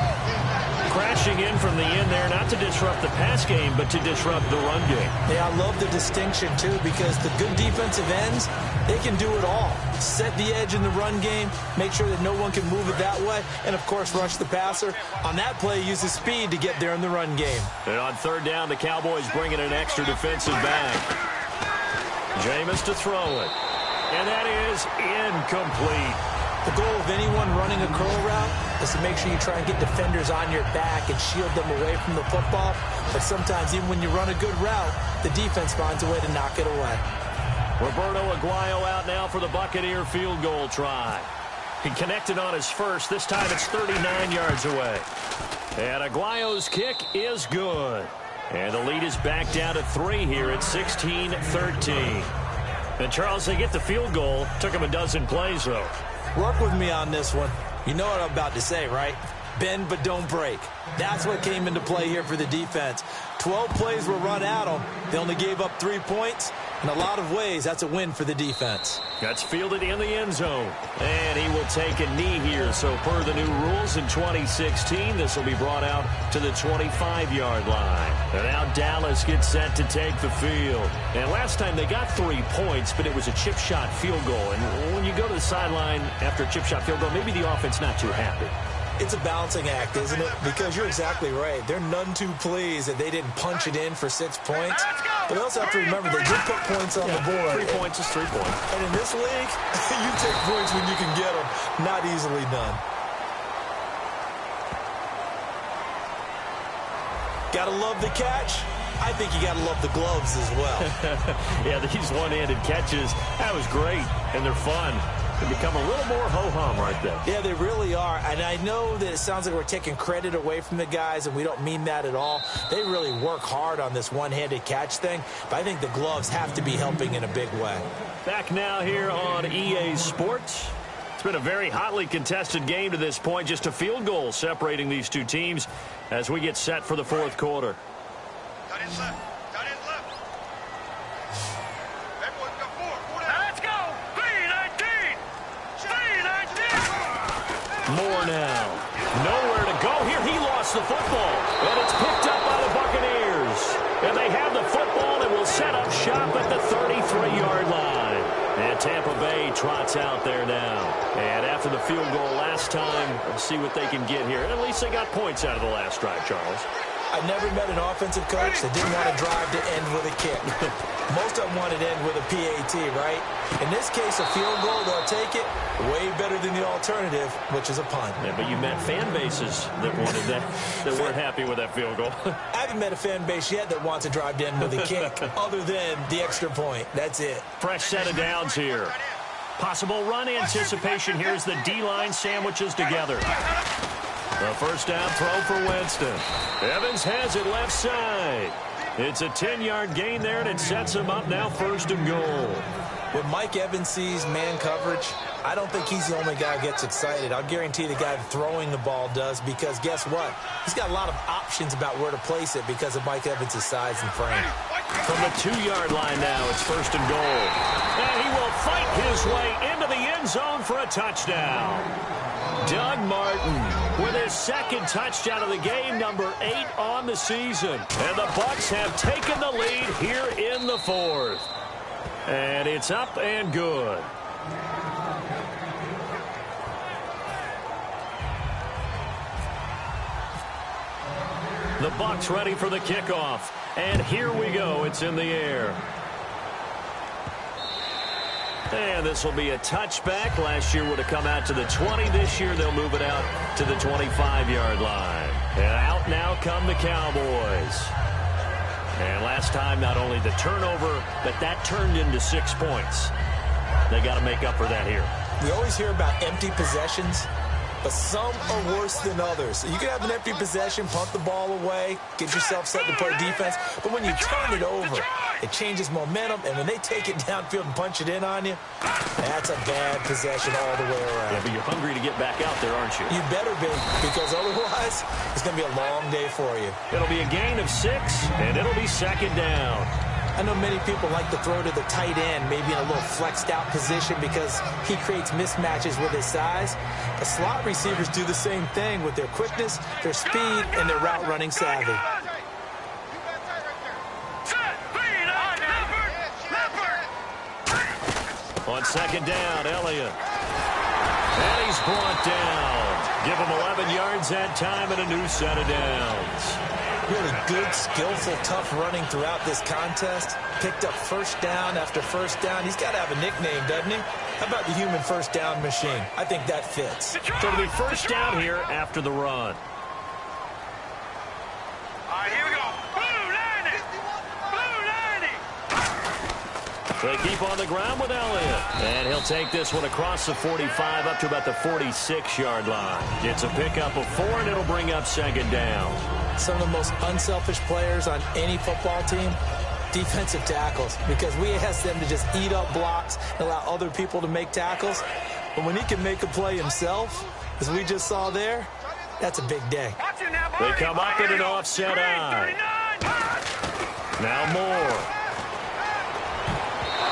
Crashing in from the end there, not to disrupt the pass game, but to disrupt the run game. Yeah, I love the distinction, too, because the good defensive ends, they can do it all. Set the edge in the run game, make sure that no one can move it that way, and, of course, rush the passer. On that play, use his speed to get there in the run game. And on 3rd down, the Cowboys bring in an extra defensive back. Jameis to throw it. And that is incomplete. The goal of anyone running a curl route is to make sure you try and get defenders on your back and shield them away from the football. But sometimes, even when you run a good route, the defense finds a way to knock it away. Roberto Aguayo out now for the Buccaneer field goal try. He connected on his first. This time it's 39 yards away. And Aguayo's kick is good. And the lead is back down to 3 here at 16-13. And, Charles, they get the field goal. Took him a dozen plays, though. Work with me on this one. You know what I'm about to say, right? Bend but don't break. That's what came into play here for the defense. 12 plays were run at them. They only gave up 3 points. In a lot of ways, that's a win for the defense. That's fielded in the end zone. And he will take a knee here. So per the new rules in 2016, this will be brought out to the 25-yard line. And now Dallas gets set to take the field. And last time they got 3 points, but it was a chip shot field goal. And when you go to the sideline after a chip shot field goal, maybe the offense not too happy. It's a balancing act, isn't it? Because you're exactly right. They're none too pleased that they didn't punch it in for 6 points. But they also have to remember they did put points on the board. 3 points is 3 points. And in this league, you take points when you can get them. Not easily done. Gotta love the catch. I think you gotta love the gloves as well. Yeah, these one-handed catches, that was great. And they're fun. They become a little more ho-hum right there. Yeah, they really are. And I know that it sounds like we're taking credit away from the guys, and we don't mean that at all. They really work hard on this one-handed catch thing, but I think the gloves have to be helping in a big way. Back now here on EA Sports. It's been a very hotly contested game to this point. Just a field goal separating these two teams as we get set for the 4th quarter. Moore now. Nowhere to go here. He lost the football. And it's picked up by the Buccaneers. And they have the football and will set up shop at the 33-yard line. And Tampa Bay trots out there now. And after the field goal last time, let's see what they can get here. And at least they got points out of the last drive, Charles. I never met an offensive coach that didn't want to drive to end with a kick. Most of them wanted to end with a PAT, right? In this case, a field goal, they'll take it. Way better than the alternative, which is a punt. Yeah, but you met fan bases that wanted that, that weren't happy with that field goal. I haven't met a fan base yet that wants to drive to end with a kick, other than the extra point. That's it. Fresh set of downs here. Possible run anticipation here as the D-line sandwiches together. The first down throw for Winston. Evans has it left side. It's a 10-yard gain there, and it sets him up now 1st and goal. When Mike Evans sees man coverage, I don't think he's the only guy who gets excited. I'll guarantee the guy throwing the ball does, because guess what? He's got a lot of options about where to place it because of Mike Evans' size and frame. From the 2-yard line now, it's 1st and goal. And he will fight his way into the end zone for a touchdown. Doug Martin with his 2nd touchdown of the game, number 8 on the season. And the Bucs have taken the lead here in the 4th. And it's up and good. The Bucs ready for the kickoff. And here we go. It's in the air. And this will be a touchback. Last year would have come out to the 20. This year they'll move it out to the 25-yard line. And out now come the Cowboys. And last time, not only the turnover, but that turned into 6 points. They got to make up for that here. We always hear about empty possessions, but some are worse than others. You can have an empty possession, punt the ball away, get yourself set to play defense, but when you turn it over, it changes momentum, and when they take it downfield and punch it in on you, that's a bad possession all the way around. Yeah, but you're hungry to get back out there, aren't you? You better be, because otherwise, it's going to be a long day for you. It'll be a gain of 6, and it'll be 2nd down. I know many people like to throw to the tight end, maybe in a little flexed out position because he creates mismatches with his size. The slot receivers do the same thing with their quickness, their speed, and their route running savvy. On 2nd down, Elliott. And he's brought down. Give him 11 yards that time and a new set of downs. Really good, skillful, tough running throughout this contest. Picked up first down after first down. He's got to have a nickname, doesn't he? How about the human first down machine? I think that fits. So it'll be first down here after the run. All right, here we go. Blue 90. Blue 90. They keep on the ground with Elliott. And he'll take this one across the 45 up to about the 46-yard line. It's a pickup of 4, and it'll bring up 2nd down. Some of the most unselfish players on any football team, defensive tackles, because we ask them to just eat up blocks and allow other people to make tackles. But when he can make a play himself, as we just saw there, that's a big day. They come up in an offset eye. Now Moore.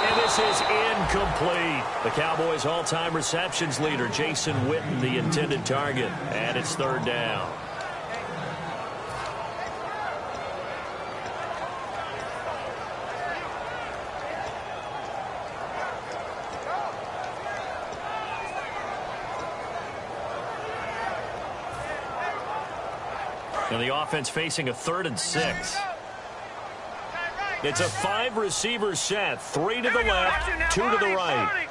And this is incomplete. The Cowboys' all-time receptions leader, Jason Witten, the intended target. And it's 3rd down. And the offense facing a 3rd and 6. It's a 5-receiver set. 3 to the left, 2 to the right.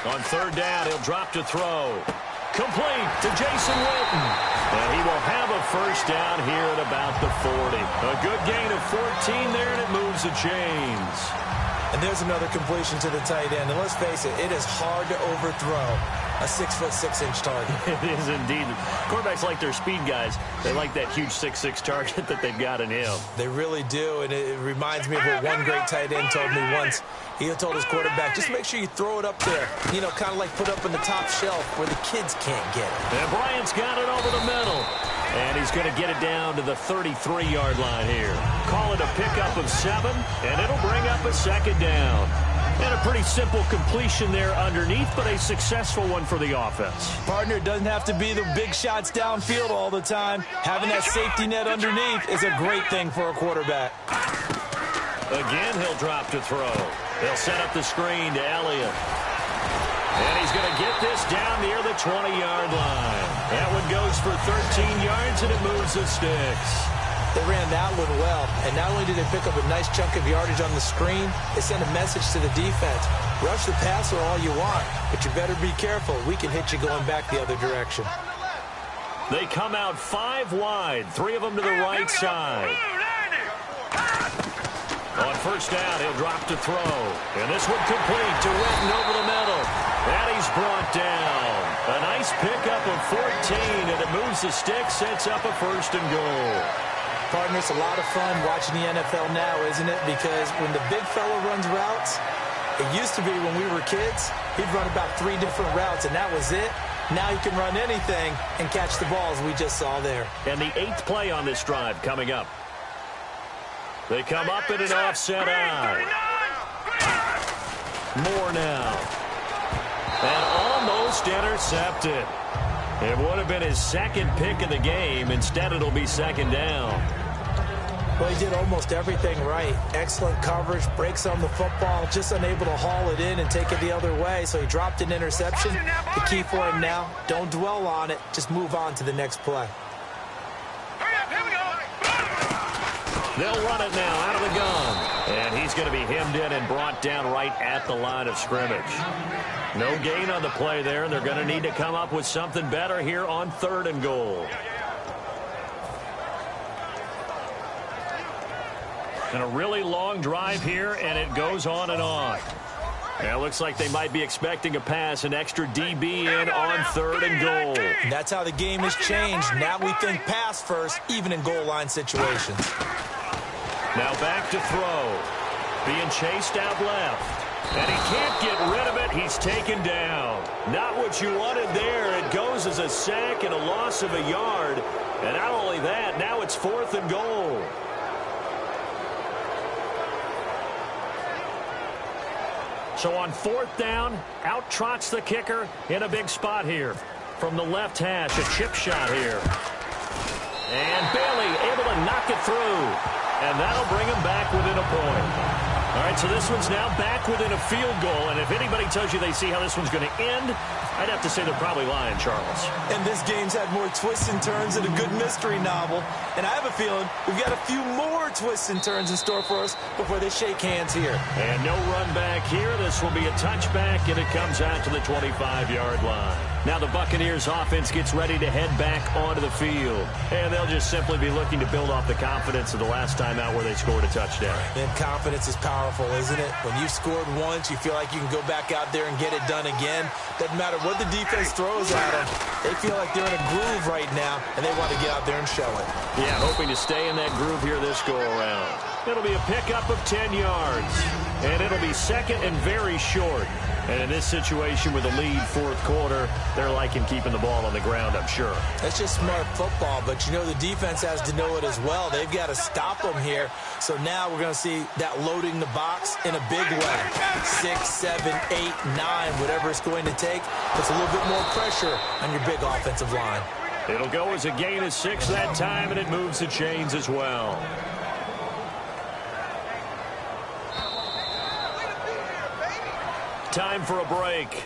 On 3rd down, he'll drop to throw. Complete to Jason Witten. And he will have a first down here at about the 40. A good gain of 14 there, and it moves the chains. And there's another completion to the tight end. And let's face it, it is hard to overthrow a 6'6" target. It is indeed. Quarterbacks like their speed guys. They like that huge 6'6" target that they've got in him. They really do, and it reminds me of what one great tight end told me once. He told his quarterback, just make sure you throw it up there. You know, kind of like put up in the top shelf where the kids can't get it. And Bryant's got it over the middle. And he's going to get it down to the 33-yard line here. Call it a pickup of 7, and it'll bring up a 2nd down. And a pretty simple completion there underneath, but a successful one for the offense. Partner, it doesn't have to be the big shots downfield all the time. Having that safety net underneath is a great thing for a quarterback. Again, he'll drop to throw. They'll set up the screen to Elliott. And he's going to get this down near the 20-yard line. That one goes for 13 yards, and it moves the sticks. They ran that one well, and not only did they pick up a nice chunk of yardage on the screen, they sent a message to the defense. Rush the passer all you want, but you better be careful. We can hit you going back the other direction. They come out 5 wide, 3 of them to the right side. On first down, he'll drop to throw. And this one complete to Witten over the middle. And he's brought down. A nice pickup of 14, and it moves the stick, sets up a 1st and goal. Partner, it's a lot of fun watching the NFL now, isn't it? Because when the big fella runs routes, it used to be when we were kids, he'd run about 3 different routes, and that was it. Now he can run anything and catch the balls we just saw there. And the 8th play on this drive coming up. They come up in an offset eye. Moore now. And almost intercepted. It would have been his 2nd pick of the game. Instead, it'll be 2nd down. Well, he did almost everything right. Excellent coverage, breaks on the football, just unable to haul it in and take it the other way. So he dropped an interception. The key for him now, don't dwell on it. Just move on to the next play. They'll run it now out of the gun. And he's going to be hemmed in and brought down right at the line of scrimmage. No gain on the play there, and they're going to need to come up with something better here on 3rd and goal. And a really long drive here, and it goes on and on. Yeah, it looks like they might be expecting a pass, an extra DB in on 3rd and goal. And that's how the game has changed. Now we think pass first, even in goal line situations. Now back to throw. Being chased out left. And he can't get rid of it. He's taken down. Not what you wanted there. It goes as a sack and a loss of a yard. And not only that, now it's 4th and goal. So on 4th down, out trots the kicker in a big spot here. From the left hash, a chip shot here. And Bailey able to knock it through. And that'll bring him back within a point. All right, so this one's now back within a field goal. And if anybody tells you they see how this one's going to end, I'd have to say they're probably lying, Charles. And this game's had more twists and turns than a good mystery novel. And I have a feeling we've got a few more twists and turns in store for us before they shake hands here. And no run back here. This will be a touchback, and it comes out to the 25-yard line. Now the Buccaneers offense gets ready to head back onto the field. And they'll just simply be looking to build off the confidence of the last time out where they scored a touchdown. And confidence is powerful, isn't it? When you've scored once, you feel like you can go back out there and get it done again. Doesn't matter what the defense throws at them. They feel like they're in a groove right now, and they want to get out there and show it. Yeah, hoping to stay in that groove here this go-around. It'll be a pickup of 10 yards. And it'll be 2nd and very short. And in this situation with a lead 4th quarter, they're liking keeping the ball on the ground, I'm sure. That's just smart football, but you know the defense has to know it as well. They've got to stop them here. So now we're going to see that loading the box in a big way. 6, 7, 8, 9, whatever it's going to take. Puts a little bit more pressure on your big offensive line. It'll go as a gain of 6 that time, and it moves the chains as well. Time for a break.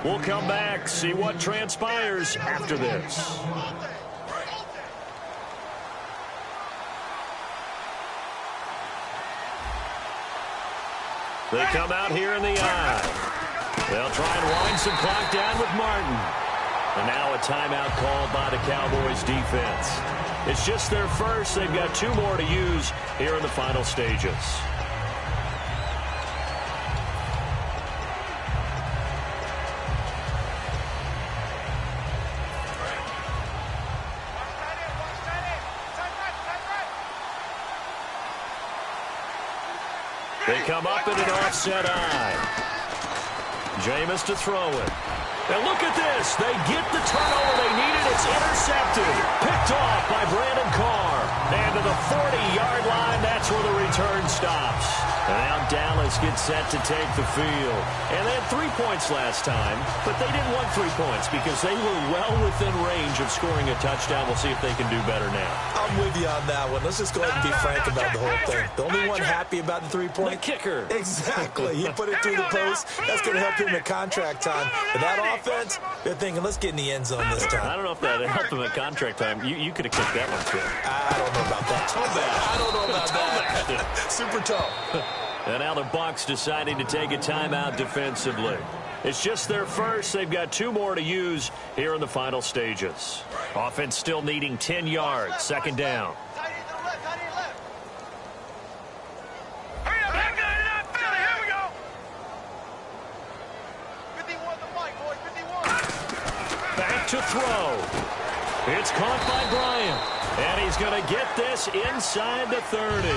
We'll come back, see what transpires after this. They come out here in the eye. They'll try and wind some clock down with Martin. And now a timeout called by the Cowboys defense. It's just their first. They've got 2 more to use here in the final stages. They come up in an offset eye. Jameis to throw it. And look at this. They get the turnover they needed. It's intercepted. Picked off by Brandon Carr. And to the 40-yard line, that's where the return stops. And now Dallas gets set to take the field. And they had 3 points last time, but they didn't want 3 points because they were well within range of scoring a touchdown. We'll see if they can do better now. I'm with you on that one. Let's just go ahead and be frank about the whole thing. The only one happy about the 3-point? The kicker. Exactly. He put it through the post. That's going to help him at contract time. But that offense, they're thinking, let's get in the end zone this time. I don't know if that helped him at contract time. You could have kicked that one, too. I don't know about that. Toe bash. I don't know about that. Super toe. And now the Bucs deciding to take a timeout defensively. It's just their first. They've got 2 more to use here in the final stages. Offense still needing 10 yards. 2nd down. Back to throw. It's caught by Bryant. And he's going to get this inside the 30.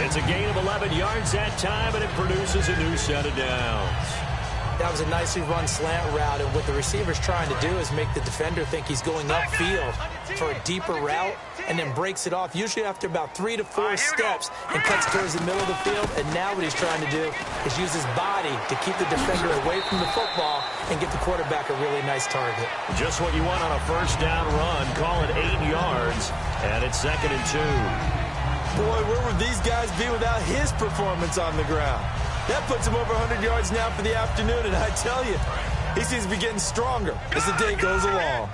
It's a gain of 11 yards that time, and it produces a new set of downs. That was a nicely run slant route, and what the receiver's trying to do is make the defender think he's going upfield for a deeper route and then breaks it off, usually after about 3 to 4 steps, and cuts towards the middle of the field. And now what he's trying to do is use his body to keep the defender away from the football and get the quarterback a really nice target. Just what you want on a 1st down run. Call it 8 yards, and it's 2nd and 2. Boy, where would these guys be without his performance on the ground? That puts him over 100 yards now for the afternoon, and I tell you, he seems to be getting stronger as the day goes along.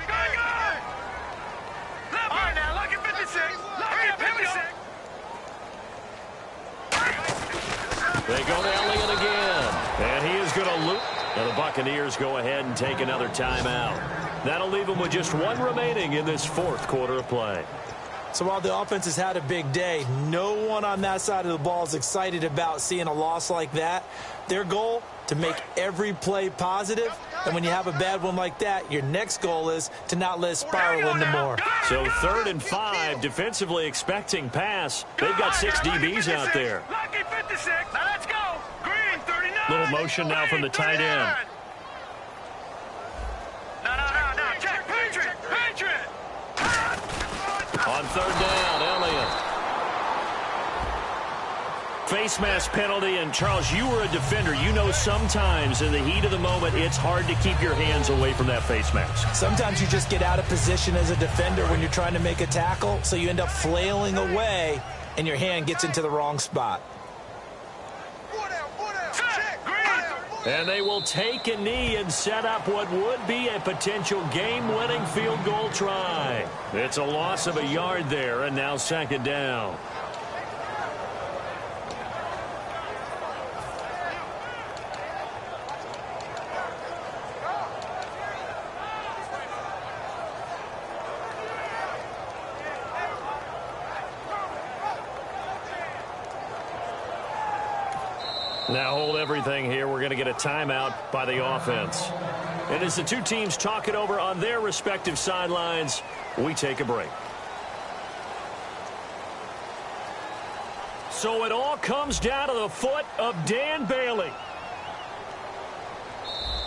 They go to Elliott again. And he is going to loop. And the Buccaneers go ahead and take another timeout. That'll leave them with just one remaining in this fourth quarter of play. So while the offense has had a big day, no one on that side of the ball is excited about seeing a loss like that. Their goal, to make every play positive. And when you have a bad one like that, your next goal is to not let it spiral into more. So 3rd and 5, defensively expecting pass. They've got 6 DBs out there. Lucky 56. Now let's go. Green 39. Little motion now from the tight end. No. Check. Patriot. On 3rd down, Elliott. Face mask penalty, and Charles, you were a defender. You know sometimes in the heat of the moment, it's hard to keep your hands away from that face mask. Sometimes you just get out of position as a defender when you're trying to make a tackle, so you end up flailing away, and your hand gets into the wrong spot. And they will take a knee and set up what would be a potential game-winning field goal try. It's a loss of a yard there, and now 2nd down. Now hold everything here. We're going to get a timeout by the offense. And as the two teams talk it over on their respective sidelines, we take a break. So it all comes down to the foot of Dan Bailey.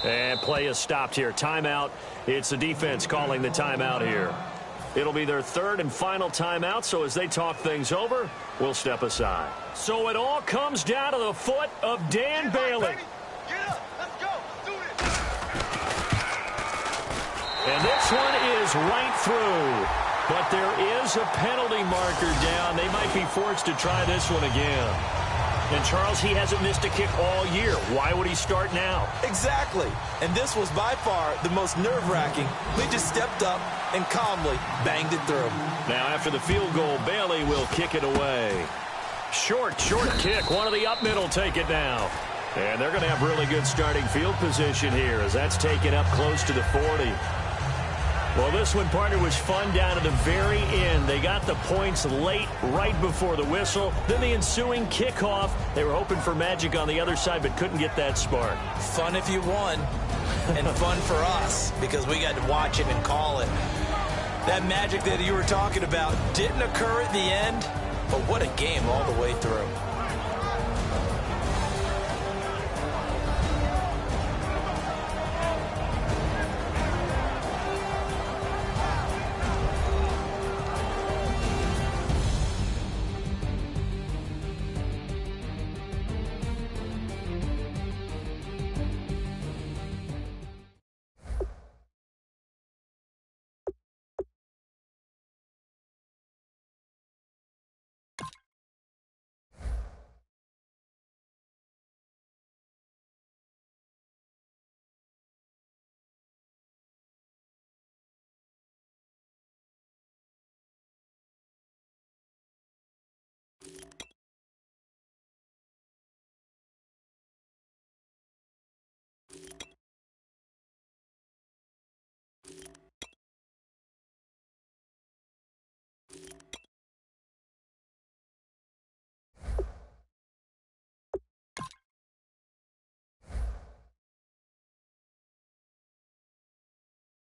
And play is stopped here. Timeout. It's the defense calling the timeout here. It'll be their 3rd and final timeout, so as they talk things over, we'll step aside. So it all comes down to the foot of Dan Bailey. Get up. Let's go. Do this. And this one is right through. But there is a penalty marker down. They might be forced to try this one again. And Charles, he hasn't missed a kick all year. Why would he start now? Exactly. And this was by far the most nerve-wracking. They just stepped up and calmly banged it through. Now after the field goal, Bailey will kick it away. Short kick. One of the up middle take it now. And they're going to have really good starting field position here as that's taken up close to the 40. Well, this one, partner, was fun down to the very end. They got the points late, right before the whistle. Then the ensuing kickoff. They were hoping for magic on the other side, but couldn't get that spark. Fun if you won, and fun for us, because we got to watch it and call it. That magic that you were talking about didn't occur at the end, but what a game all the way through.